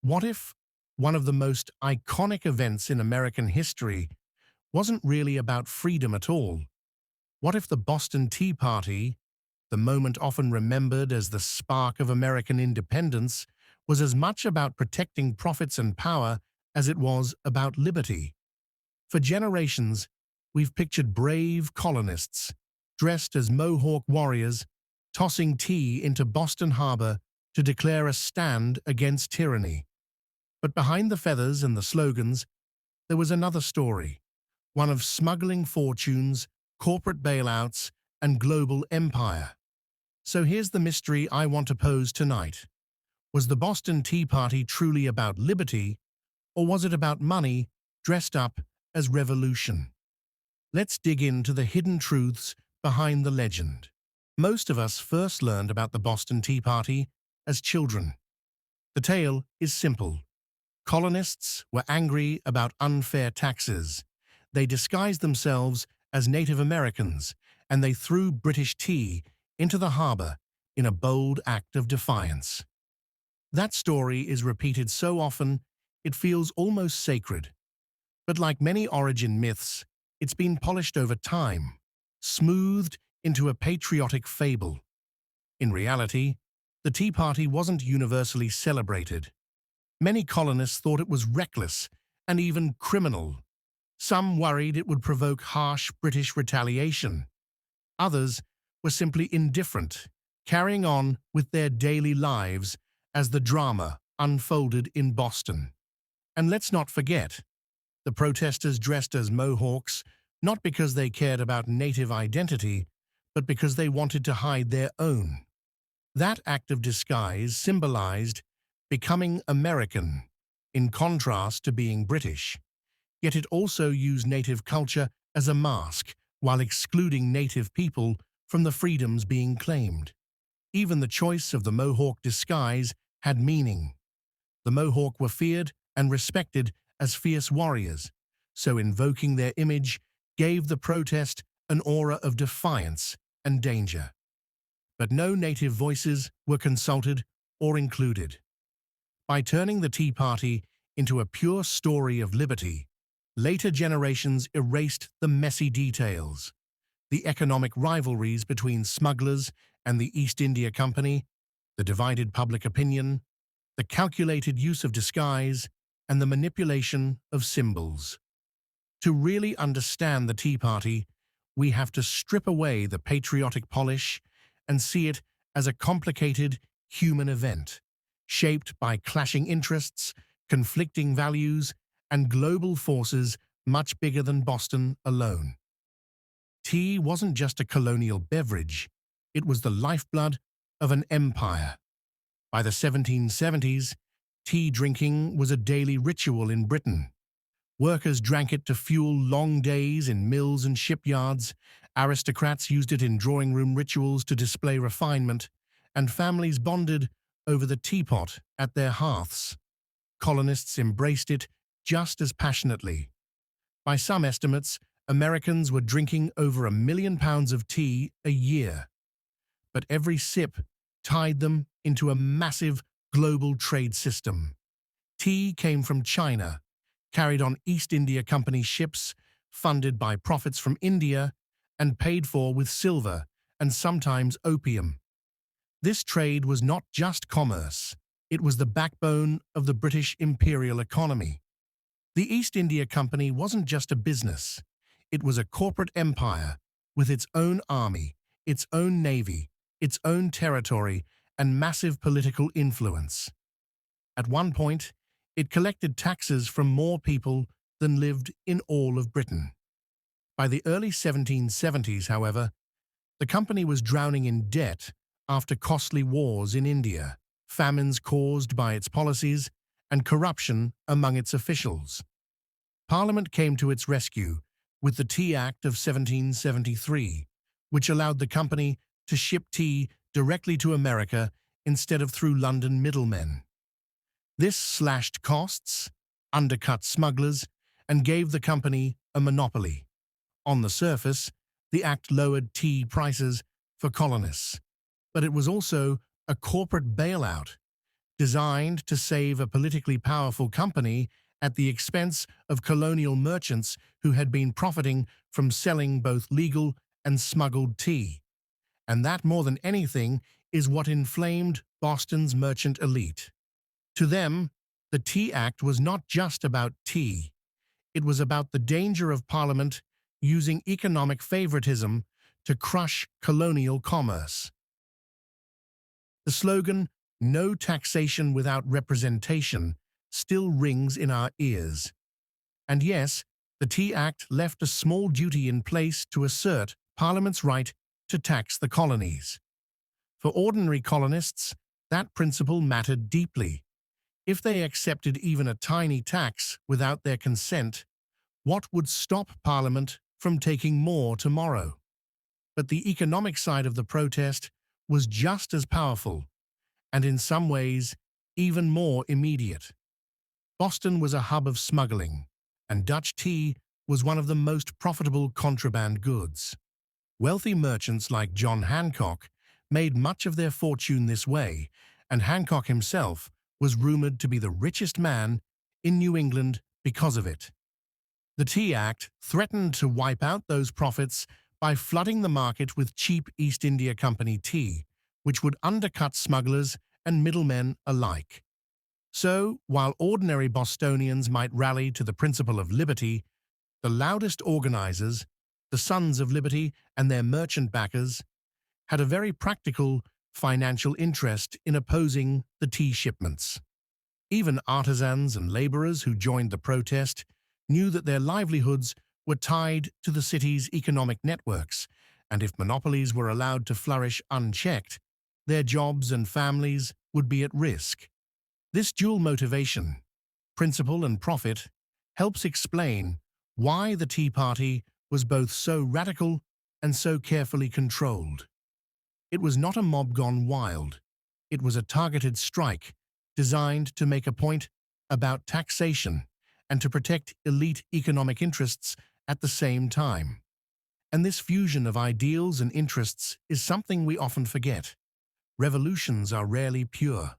What if one of the most iconic events in American history wasn't really about freedom at all? What if the Boston Tea Party, the moment often remembered as the spark of American independence, was as much about protecting profits and power as it was about liberty? For generations, we've pictured brave colonists, dressed as Mohawk warriors, tossing tea into Boston Harbor to declare a stand against tyranny. But behind the feathers and the slogans, there was another story, one of smuggling fortunes, corporate bailouts, and global empire. So here's the mystery I want to pose tonight. Was the Boston Tea Party truly about liberty, or was it about money dressed up as revolution? Let's dig into the hidden truths behind the legend. Most of us first learned about the Boston Tea Party as children. The tale is simple. Colonists were angry about unfair taxes. They disguised themselves as Native Americans, and they threw British tea into the harbor in a bold act of defiance. That story is repeated so often, it feels almost sacred. But like many origin myths, it's been polished over time, smoothed into a patriotic fable. In reality, the Tea Party wasn't universally celebrated. Many colonists thought it was reckless and even criminal. Some worried it would provoke harsh British retaliation. Others were simply indifferent, carrying on with their daily lives as the drama unfolded in Boston. And let's not forget, the protesters dressed as Mohawks, not because they cared about native identity, but because they wanted to hide their own. That act of disguise symbolized becoming American, in contrast to being British. Yet it also used native culture as a mask, while excluding native people from the freedoms being claimed. Even the choice of the Mohawk disguise had meaning. The Mohawk were feared and respected as fierce warriors, so invoking their image gave the protest an aura of defiance and danger. But no native voices were consulted or included. By turning the Tea Party into a pure story of liberty, later generations erased the messy details, the economic rivalries between smugglers and the East India Company, the divided public opinion, the calculated use of disguise, and the manipulation of symbols. To really understand the Tea Party, we have to strip away the patriotic polish and see it as a complicated human event, shaped by clashing interests, conflicting values, and global forces much bigger than Boston alone. Tea wasn't just a colonial beverage, it was the lifeblood of an empire. By the 1770s, tea drinking was a daily ritual in Britain. Workers drank it to fuel long days in mills and shipyards, aristocrats used it in drawing room rituals to display refinement, and families bonded over the teapot at their hearths. Colonists embraced it just as passionately. By some estimates, Americans were drinking over 1 million pounds of tea a year. But every sip tied them into a massive global trade system. Tea came from China, carried on East India Company ships, funded by profits from India, and paid for with silver and sometimes opium. This trade was not just commerce, it was the backbone of the British imperial economy. The East India Company wasn't just a business, it was a corporate empire with its own army, its own navy, its own territory, and massive political influence. At one point, it collected taxes from more people than lived in all of Britain. By the early 1770s, however, the company was drowning in debt after costly wars in India, famines caused by its policies, and corruption among its officials. Parliament came to its rescue with the Tea Act of 1773, which allowed the company to ship tea directly to America instead of through London middlemen. This slashed costs, undercut smugglers, and gave the company a monopoly. On the surface, the act lowered tea prices for colonists, but it was also a corporate bailout. designed to save a politically powerful company at the expense of colonial merchants who had been profiting from selling both legal and smuggled tea. And that, more than anything, is what inflamed Boston's merchant elite. To them, the Tea Act was not just about tea. It was about the danger of Parliament using economic favoritism to crush colonial commerce. The slogan, "No taxation without representation," still rings in our ears. And yes, the Tea Act left a small duty in place to assert Parliament's right to tax the colonies. For ordinary colonists, that principle mattered deeply. If they accepted even a tiny tax without their consent, what would stop Parliament from taking more tomorrow? But the economic side of the protest was just as powerful, and in some ways, even more immediate. Boston was a hub of smuggling, and Dutch tea was one of the most profitable contraband goods. Wealthy merchants like John Hancock made much of their fortune this way, and Hancock himself was rumored to be the richest man in New England because of it. The Tea Act threatened to wipe out those profits by flooding the market with cheap East India Company tea, which would undercut smugglers and middlemen alike. So, while ordinary Bostonians might rally to the principle of liberty, the loudest organizers, the Sons of Liberty and their merchant backers, had a very practical financial interest in opposing the tea shipments. Even artisans and laborers who joined the protest knew that their livelihoods were tied to the city's economic networks, and if monopolies were allowed to flourish unchecked, their jobs and families would be at risk. This dual motivation, principle and profit, helps explain why the Tea Party was both so radical and so carefully controlled. It was not a mob gone wild. It was a targeted strike designed to make a point about taxation and to protect elite economic interests at the same time. And this fusion of ideals and interests is something we often forget. Revolutions are rarely pure.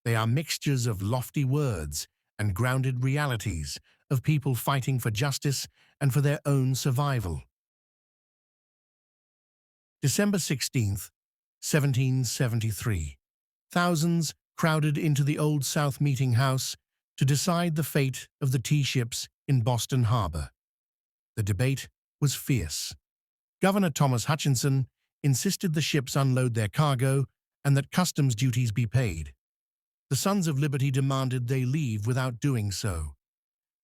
They are mixtures of lofty words and grounded realities of people fighting for justice and for their own survival. December 16th, 1773. Thousands crowded into the Old South Meeting House to decide the fate of the tea ships in Boston Harbor. The debate was fierce. Governor Thomas Hutchinson insisted the ships unload their cargo and that customs duties be paid. The Sons of Liberty demanded they leave without doing so.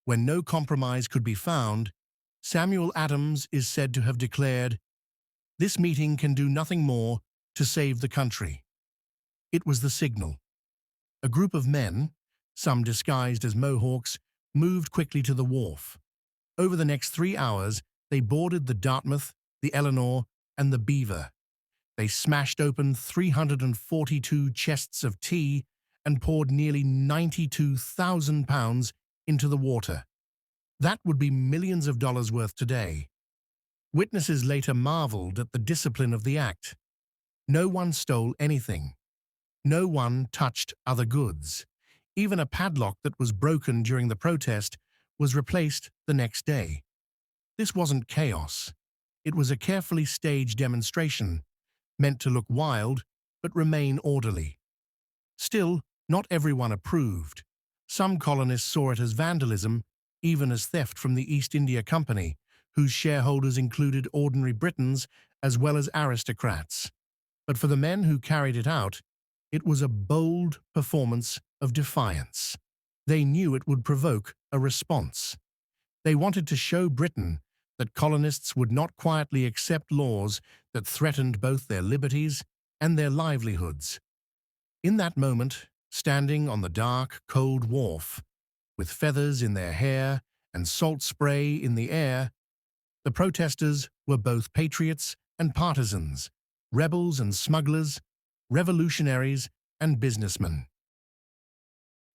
When no compromise could be found, Samuel Adams is said to have declared, "This meeting can do nothing more to save the country." It was the signal. A group of men, some disguised as Mohawks, moved quickly to the wharf. Over the next 3 hours, they boarded the Dartmouth, the Eleanor, and the Beaver. They smashed open 342 chests of tea and poured nearly 92,000 pounds into the water. That would be millions of dollars worth today. Witnesses later marveled at the discipline of the act. No one stole anything. No one touched other goods. Even a padlock that was broken during the protest was replaced the next day. This wasn't chaos. It was a carefully staged demonstration, meant to look wild but remain orderly. Still, not everyone approved. Some colonists saw it as vandalism, even as theft from the East India Company, whose shareholders included ordinary Britons as well as aristocrats. But for the men who carried it out, it was a bold performance of defiance. They knew it would provoke a response. They wanted to show Britain that colonists would not quietly accept laws that threatened both their liberties and their livelihoods. In that moment, standing on the dark, cold wharf, with feathers in their hair and salt spray in the air, the protesters were both patriots and partisans, rebels and smugglers, revolutionaries and businessmen.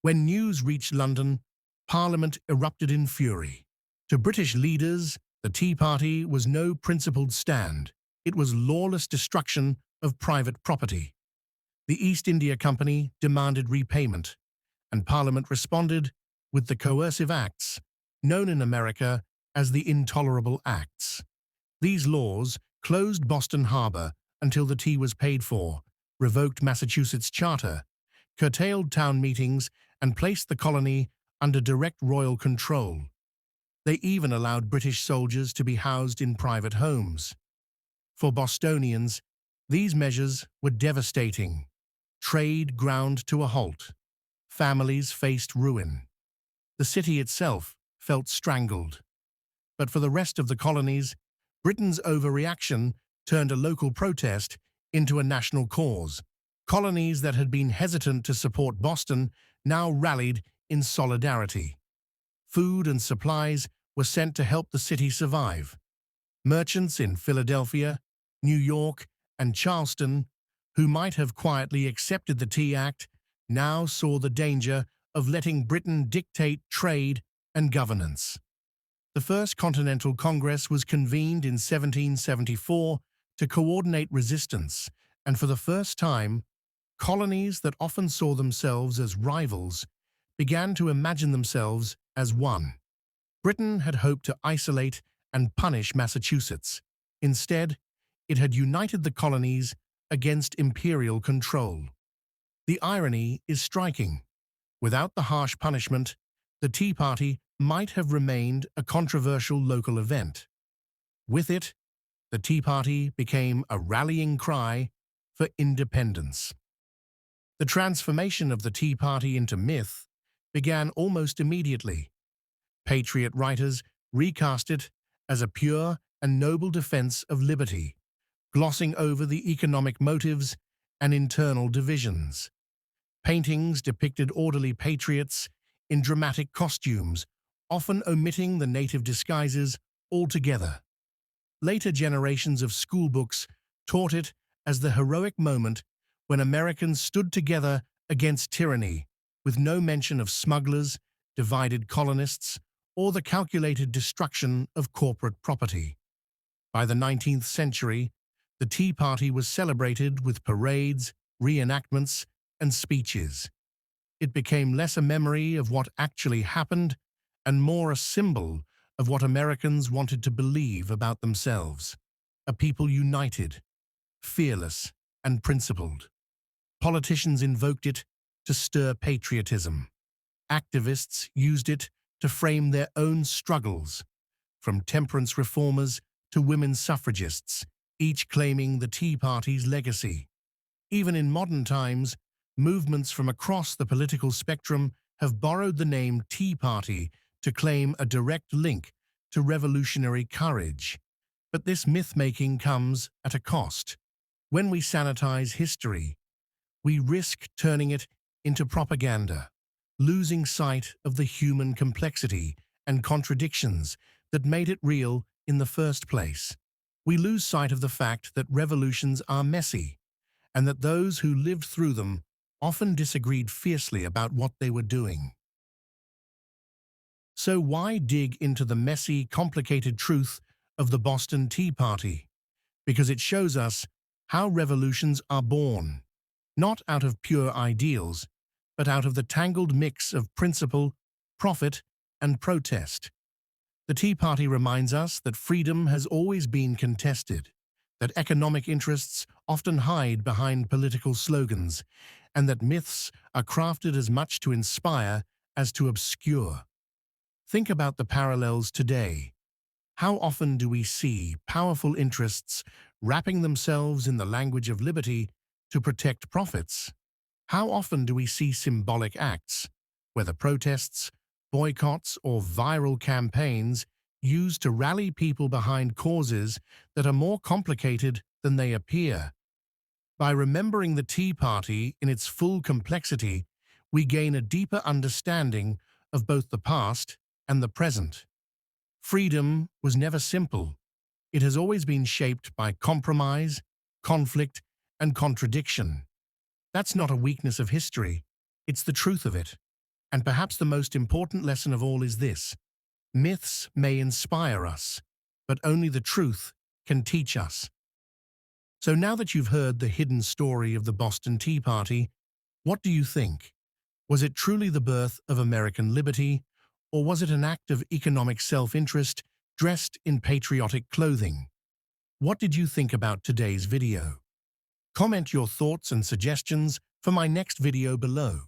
When news reached London, Parliament erupted in fury. To British leaders, the Tea Party was no principled stand. It was lawless destruction of private property. The East India Company demanded repayment, and Parliament responded with the coercive acts, known in America as the Intolerable Acts. These laws closed Boston Harbor until the tea was paid for, revoked Massachusetts' charter, curtailed town meetings, and placed the colony under direct royal control. They even allowed British soldiers to be housed in private homes. For Bostonians, these measures were devastating. Trade ground to a halt. Families faced ruin. The city itself felt strangled. But for the rest of the colonies, Britain's overreaction turned a local protest into a national cause. Colonies that had been hesitant to support Boston now rallied in solidarity. Food and supplies were sent to help the city survive. Merchants in Philadelphia, New York, and Charleston, who might have quietly accepted the Tea Act, now saw the danger of letting Britain dictate trade and governance. The First Continental Congress was convened in 1774 to coordinate resistance, and for the first time, colonies that often saw themselves as rivals began to imagine themselves as one. Britain had hoped to isolate and punish Massachusetts. Instead, it had united the colonies against imperial control. The irony is striking. Without the harsh punishment, the Tea Party might have remained a controversial local event. With it, the Tea Party became a rallying cry for independence. The transformation of the Tea Party into myth began almost immediately. Patriot writers recast it as a pure and noble defense of liberty, glossing over the economic motives and internal divisions. Paintings depicted orderly patriots in dramatic costumes, often omitting the native disguises altogether. Later generations of schoolbooks taught it as the heroic moment when Americans stood together against tyranny, with no mention of smugglers, divided colonists, or the calculated destruction of corporate property. By the 19th century, the Tea Party was celebrated with parades, reenactments, and speeches. It became less a memory of what actually happened and more a symbol of what Americans wanted to believe about themselves. A people united, fearless, and principled. Politicians invoked it to stir patriotism. Activists used it to frame their own struggles, from temperance reformers to women's suffragists, each claiming the Tea Party's legacy. Even in modern times, movements from across the political spectrum have borrowed the name Tea Party to claim a direct link to revolutionary courage. But this myth-making comes at a cost. When we sanitize history, we risk turning it into propaganda, losing sight of the human complexity and contradictions that made it real in the first place. We lose sight of the fact that revolutions are messy, and that those who lived through them often disagreed fiercely about what they were doing. So why dig into the messy, complicated truth of the Boston Tea Party? Because it shows us how revolutions are born, not out of pure ideals, but out of the tangled mix of principle, profit, and protest. The Tea Party reminds us that freedom has always been contested, that economic interests often hide behind political slogans, and that myths are crafted as much to inspire as to obscure. Think about the parallels today. How often do we see powerful interests wrapping themselves in the language of liberty to protect profits? How often do we see symbolic acts, whether protests, boycotts, or viral campaigns, used to rally people behind causes that are more complicated than they appear? By remembering the Tea Party in its full complexity, we gain a deeper understanding of both the past and the present. Freedom was never simple. It has always been shaped by compromise, conflict, and contradiction. That's not a weakness of history, it's the truth of it. And perhaps the most important lesson of all is this: myths may inspire us, but only the truth can teach us. So now that you've heard the hidden story of the Boston Tea Party, what do you think? Was it truly the birth of American liberty, or was it an act of economic self-interest dressed in patriotic clothing? What did you think about today's video? Comment your thoughts and suggestions for my next video below.